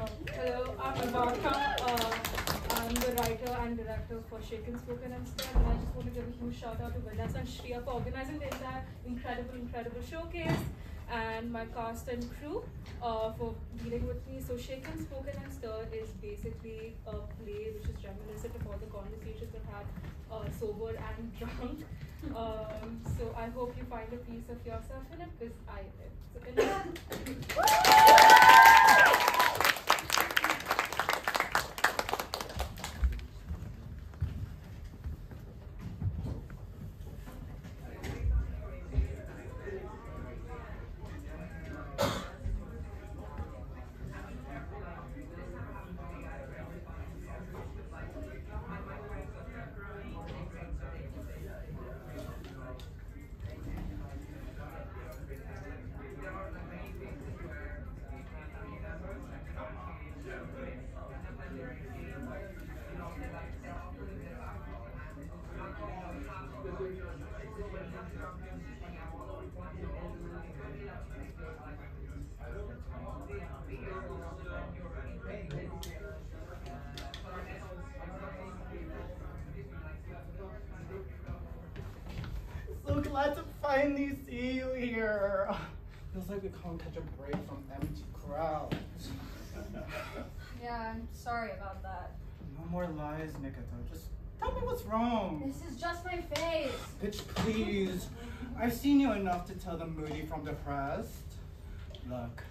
Hello, I'm Ivaana. I'm the writer and director for Shaken, Spoken and Stirred, and I just want to give a huge shout out to Vanessa and Shria for organizing the entire incredible showcase, and my cast and crew for dealing with me. So Shaken, Spoken and Stirred is basically a play which is reminiscent of all the conversations we've had sober and drunk. So I hope you find a piece of yourself in it, because I did. So So glad to finally see you here. Feels like we can't catch a break from empty crowds. Yeah, I'm sorry about that. No more lies, Nikita. Just tell me what's wrong. This is just my face. Bitch, please. I've seen you enough to tell them moody from depressed. Look,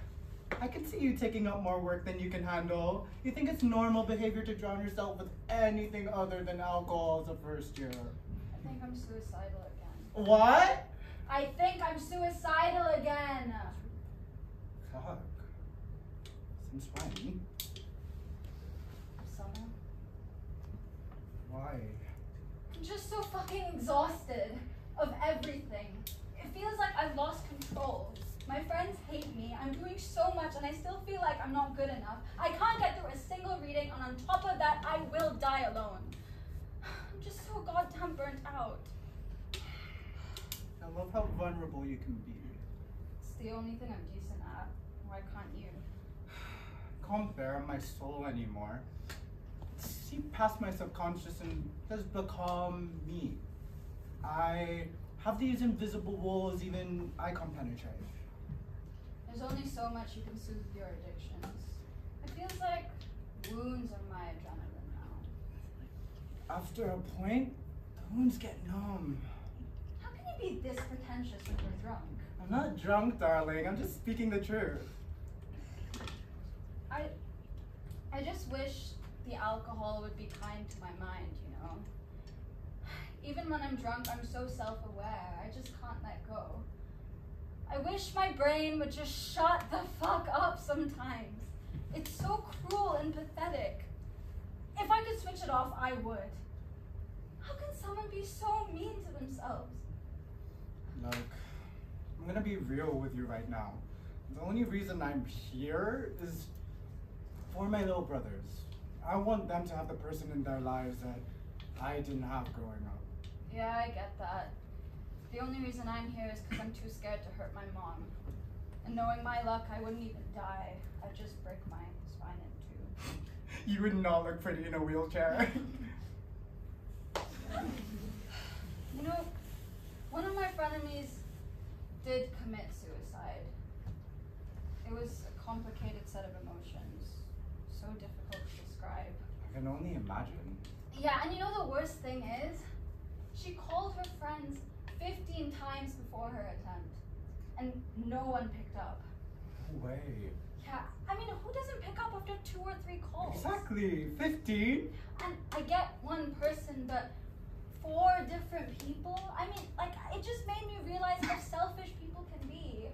I can see you taking up more work than you can handle. You think it's normal behavior to drown yourself with anything other than alcohol as a first year. I think I'm suicidal again. What? I think I'm suicidal again. Fuck. Since when? Summer. Why? I'm just so fucking exhausted of everything. It feels like I've lost control. My friends hate me. I'm doing so much and I still feel like I'm not good enough. I can't get through a single reading, and on top of that, I will die alone. I'm just so goddamn burnt out. I love how vulnerable you can be. It's the only thing I'm decent at. Why can't you? Can't bear my soul anymore. See past my subconscious and just become me. I have these invisible walls even I can't penetrate. There's only so much you can soothe your addictions. It feels like wounds are my adrenaline now. After a point, the wounds get numb. How can you be this pretentious when you're drunk? I'm not drunk, darling. I'm just speaking the truth. I just wish the alcohol would be kind to my mind, you know? Even when I'm drunk, I'm so self-aware. I just can't let go. I wish my brain would just shut the fuck up sometimes. It's so cruel and pathetic. If I could switch it off, I would. How can someone be so mean to themselves? Look, I'm gonna be real with you right now. The only reason I'm here is for my little brothers. I want them to have the person in their lives that I didn't have growing up. Yeah, I get that. The only reason I'm here is because I'm too scared to hurt my mom. And knowing my luck, I wouldn't even die. I'd just break my spine in two. You would not look pretty in a wheelchair. You know, one of my frenemies did commit suicide. It was a complicated set of emotions, so difficult to describe. I can only imagine. Yeah, and you know the worst thing is? She called her friends 15 times before her attempt, and no one picked up. No way. Yeah, I mean, who doesn't pick up after 2 or 3 calls? Exactly, 15? And I get one person, but 4 different people? I mean, like, it just made me realize how selfish people can be.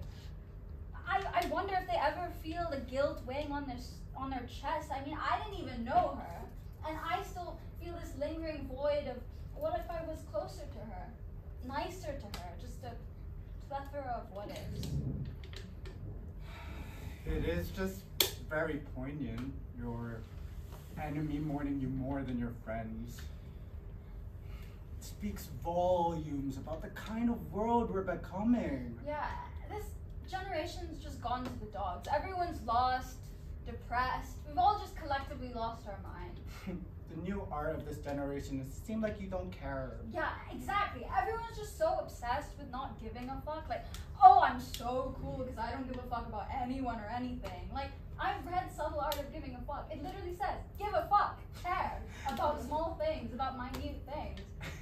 I wonder if they ever feel the guilt weighing on their chest. I mean, I didn't even know her, and I still feel this lingering void of what if I was closer to her, nicer to her, just a plethora of what ifs. It is just very poignant, your enemy mourning you more than your friends. It speaks volumes about the kind of world we're becoming. Yeah, this generation's just gone to the dogs. Everyone's lost, depressed. We've collectively lost our mind. The new art of this generation, it seems like you don't care. Yeah, exactly. Everyone's just so obsessed with not giving a fuck. Like, oh, I'm so cool because I don't give a fuck about anyone or anything. Like, I've read Subtle Art of Giving a Fuck. It literally says, give a fuck, care about small things, about minute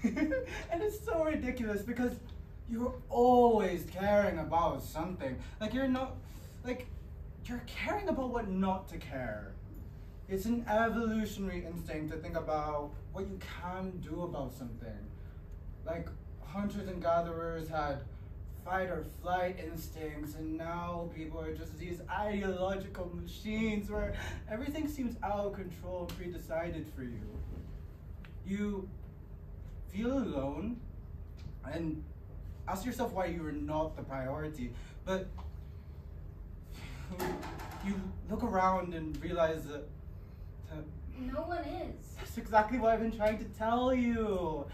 things. And it's so ridiculous because you're always caring about something. Like, you're caring about what not to care. It's an evolutionary instinct to think about what you can do about something. Like, hunters and gatherers had fight or flight instincts, and now people are just these ideological machines where everything seems out of control and pre-decided for you. You feel alone and ask yourself why you are not the priority, but you look around and realize that no one is. that's exactly what I've been trying to tell you.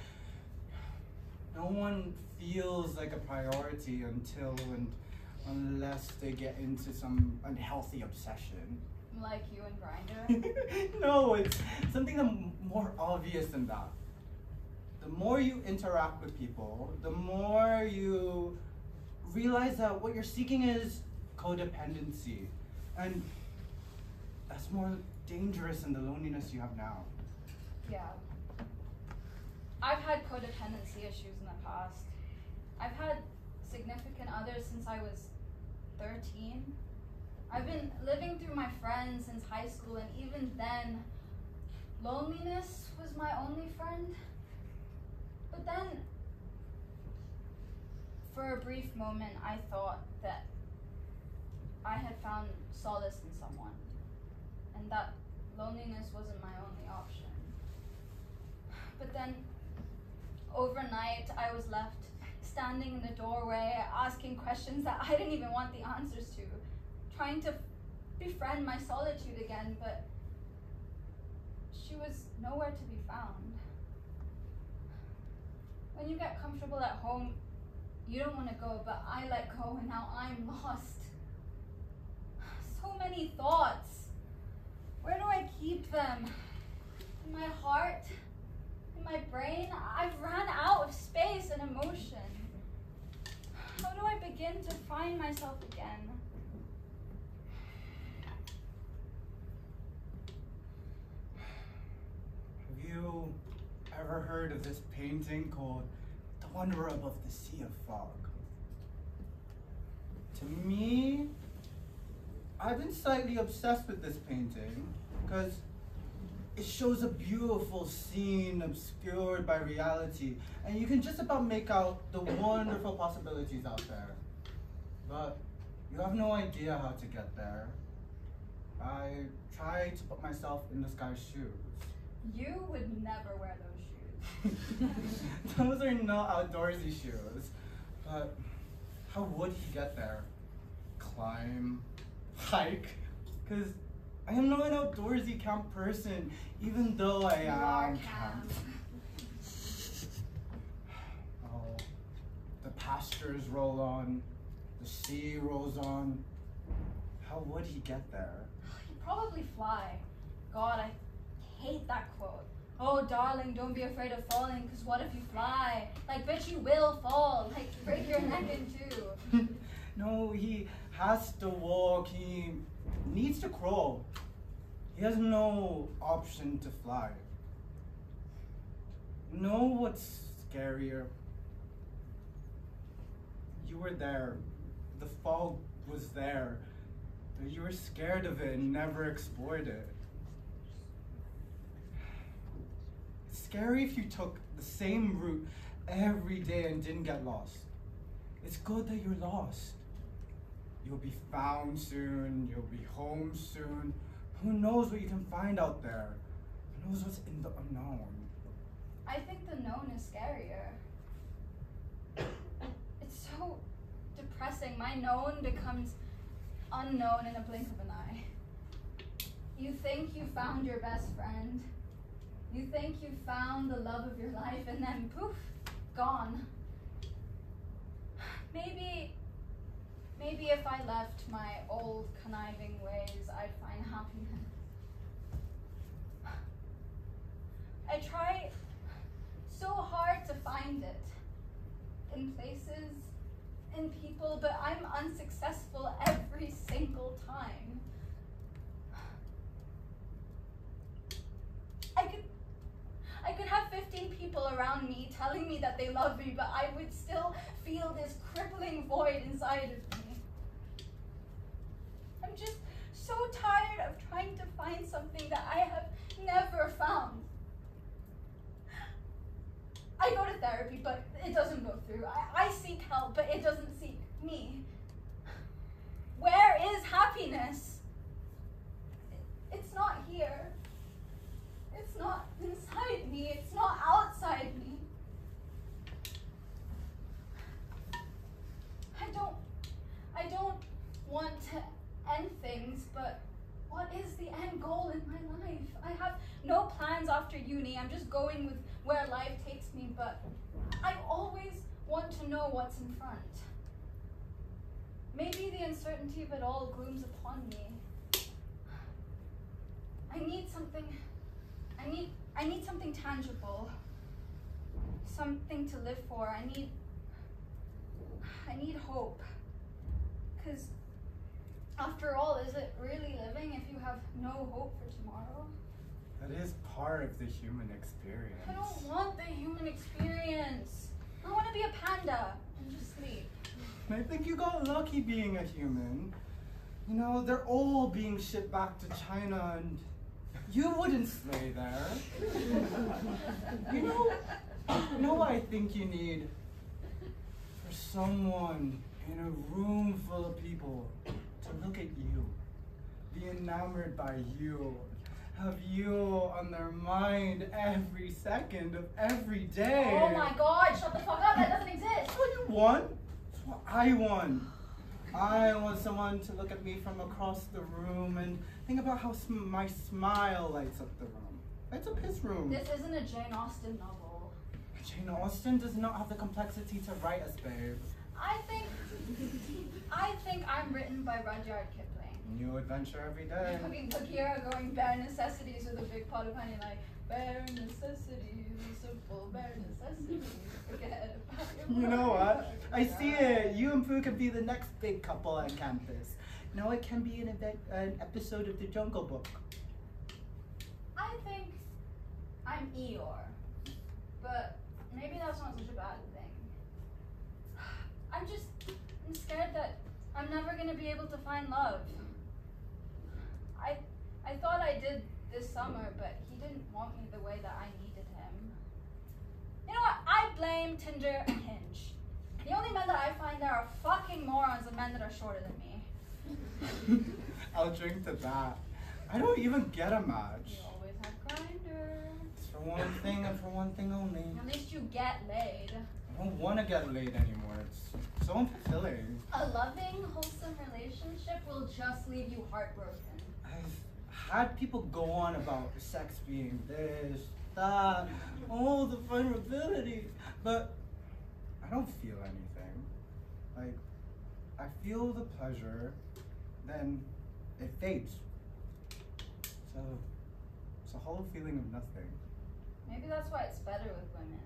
No one feels like a priority unless they get into some unhealthy obsession. Like you and Grindr? No, it's something more obvious than that. The more you interact with people, the more you realize that what you're seeking is codependency. And that's more dangerous than the loneliness you have now. Yeah. I've had codependency issues in the past. I've had significant others since I was 13. I've been living through my friends since high school, and even then, loneliness was my only friend. But then, for a brief moment, I thought that I had found solace in someone, and that loneliness wasn't my only option. But then, overnight, I was left standing in the doorway, asking questions that I didn't even want the answers to, trying to befriend my solitude again, but she was nowhere to be found. When you get comfortable at home, you don't want to go, but I let go and now I'm lost. So many thoughts. Where do I keep them? In my heart? In my brain? I've run out of space and emotion. How do I begin to find myself again? Have you ever heard of this painting called The Wanderer Above the Sea of Fog? To me, I've been slightly obsessed with this painting because it shows a beautiful scene obscured by reality, and you can just about make out the wonderful possibilities out there. But you have no idea how to get there. I try to put myself in this guy's shoes. You would never wear those shoes. Those are not outdoorsy shoes. But how would he get there? Climb? Hike? Because I am not an outdoorsy camp person, even though I am camp. Oh, the pastures roll on, the sea rolls on. How would he get there? He'd probably fly. God, I hate that quote. Oh, darling, don't be afraid of falling, because what if you fly? Like, bitch, you will fall. Like, break your neck in two. No, he has to walk. He needs to crawl. He has no option to fly. You know what's scarier? You were there. The fog was there. But you were scared of it and never explored it. It's scary if you took the same route every day and didn't get lost. It's good that you're lost. You'll be found soon. You'll be home soon. Who knows what you can find out there? Who knows what's in the unknown? I think the known is scarier. It's so depressing. My known becomes unknown in a blink of an eye. You think you found your best friend. You think you found the love of your life, and then poof, gone. Maybe if I left my old conniving ways, I'd find happiness. in places, in people, but I'm unsuccessful every single time. I could have 15 people around me telling me that they love me, but I would still feel this crippling void inside of me. I'm just so tired of trying to find something that I have never found. I go to therapy, but it doesn't go through. I seek help, but it doesn't seek me. Where is happiness? It's not here. It's not inside me. It's not outside me. I don't want to end things, but what is the end goal in my life? I have no plans after uni. I'm just going with where life takes me, but I always want to know what's in front. Maybe the uncertainty of it all glooms upon me. I need something tangible. Something to live for. I need hope. 'Cause after all, is it really living if you have no hope for tomorrow? That is part of the human experience. I don't want the human experience. I want to be a panda and just sleep. I think you got lucky being a human. You know, they're all being shipped back to China and you wouldn't slay there. You know what I think you need? For someone in a room full of people to look at you, be enamored by you, have you on their mind every second of every day. Oh my God, shut the fuck up, that doesn't exist. That's what you want. That's what I want. I want someone to look at me from across the room and think about how my smile lights up the room. Lights up his room. This isn't a Jane Austen novel. Jane Austen does not have the complexity to write us, babe. I think I'm written by Rudyard Kipling. New adventure every day. Fucking Bagheera going bare necessities with a big pot of honey, like bare necessities, simple bare necessities. Forget about your You know what? I see work. it. You and Pooh could be the next big couple on campus. Now it can be an episode of the Jungle Book. I think I'm Eeyore, but maybe that's not such a bad thing. I'm scared that I'm never gonna be able to find love. I thought I did this summer, but he didn't want me the way that I needed him. You know what? I blame Tinder and Hinge. The only men that I find there are fucking morons and men that are shorter than me. I'll drink to that. I don't even get a match. You always have Grindr. It's for one thing and for one thing only. At least you get laid. I don't want to get laid anymore. It's so unfulfilling. A loving, wholesome relationship will just leave you heartbroken. I've had people go on about sex being this, that, all the vulnerability, but I don't feel anything. Like, I feel the pleasure, then it fades. So, it's a hollow feeling of nothing. Maybe that's why it's better with women.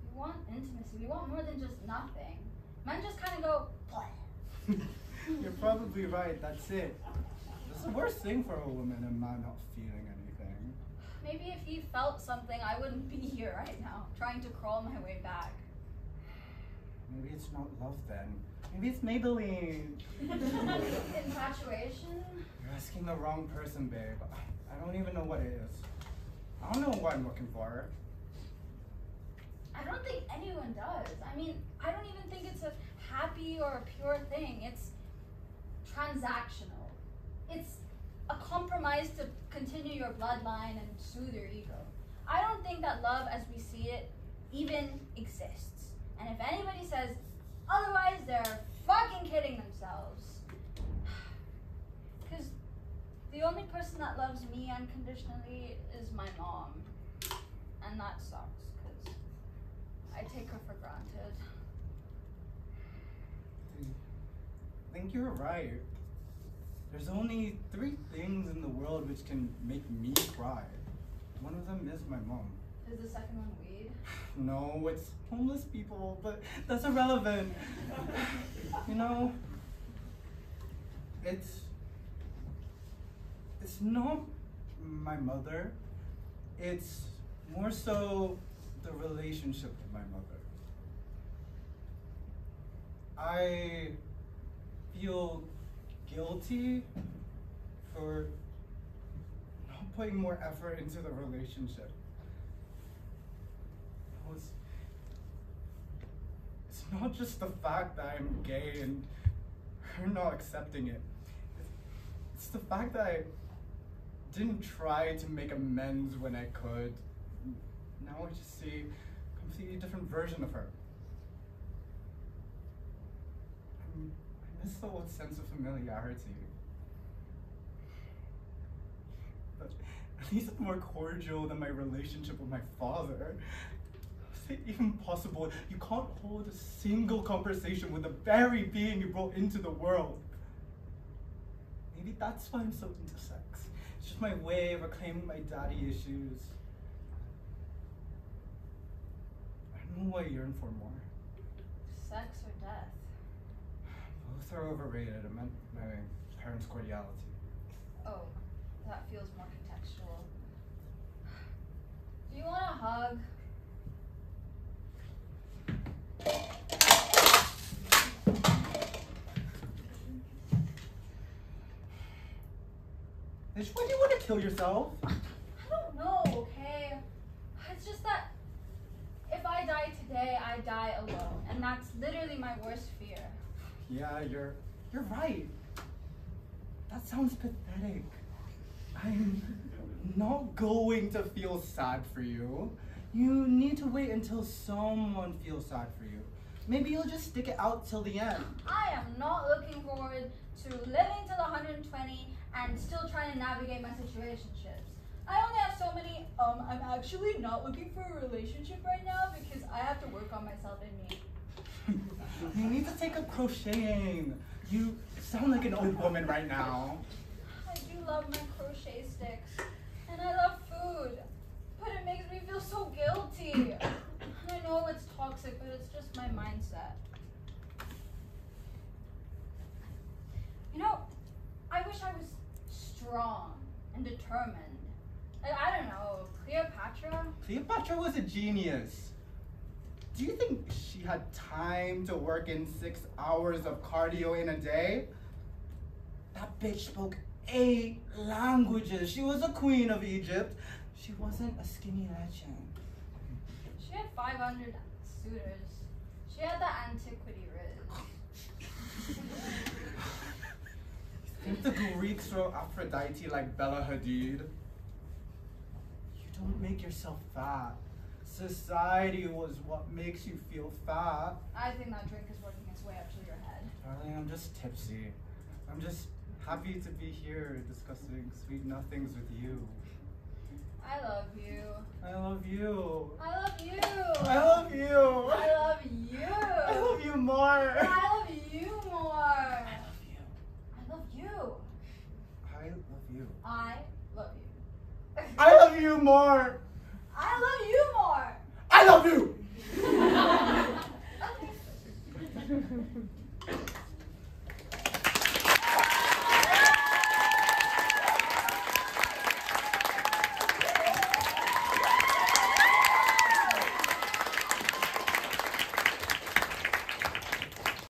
We want intimacy. We want more than just nothing. Men just kind of go, bleh. You're probably right, that's it. It's the worst thing for a woman, a man not feeling anything. Maybe if he felt something, I wouldn't be here right now, trying to crawl my way back. Maybe it's not love then. Maybe it's Maybelline. Infatuation? You're asking the wrong person, babe. I don't even know what it is. I don't know what I'm looking for. I don't think anyone does. I mean, I don't even think it's a happy or a pure thing. It's transactional. It's a compromise to continue your bloodline and soothe your ego. I don't think that love as we see it even exists. And if anybody says otherwise, they're fucking kidding themselves. Because the only person that loves me unconditionally is my mom. And that sucks, because I take her for granted. I think you're right. There's only 3 things in the world which can make me cry. One of them is my mom. Is the second one weed? No, it's homeless people, but that's irrelevant. You know, it's not my mother. It's more so the relationship with my mother. I feel guilty for not putting more effort into the relationship. It's not just the fact that I'm gay and her not accepting it. It's the fact that I didn't try to make amends when I could. Now I just see a completely different version of her. I miss the old sense of familiarity. But at least it's more cordial than my relationship with my father. Is it even possible you can't hold a single conversation with the very being you brought into the world? Maybe that's why I'm so into sex. It's just my way of reclaiming my daddy issues. I don't know what I yearn for more. Sex or death? Both are overrated. I meant my parents' cordiality. Oh, that feels more contextual. Do you want a hug? Why do you want to kill yourself? I don't know, okay? It's just that if I die today, I die alone. And that's literally my worst fear. Yeah, you're right. That sounds pathetic. I'm not going to feel sad for you. You need to wait until someone feels sad for you. Maybe you'll just stick it out till the end. I am not looking forward to living till 120 and still trying to navigate my situationships. I only have so many, I'm actually not looking for a relationship right now because I have to work on myself and me. You need to take up crocheting. You sound like an old woman right now. I do love my crochet sticks, and I love food, but it makes me feel so guilty. I know it's toxic, but it's just my mindset. You know, I wish I was strong and determined. Like, I don't know, Cleopatra? Cleopatra was a genius. Do you think she had time to work in 6 hours of cardio in a day? That bitch spoke 8 languages. She was a queen of Egypt. She wasn't a skinny legend. She had 500 suitors. She had the antiquity riz. Think the Greeks wrote Aphrodite like Bella Hadid? You don't make yourself fat. Society was what makes you feel fat. I think that drink is working its way up to your head. Darling, I'm just tipsy. I'm just happy to be here discussing sweet nothings with you. I love you. I love you. I love you. I love you. I love you. I love you more. I love you more. I love you. I love you. I love you. I love you. I love you more. I love you more. I love you.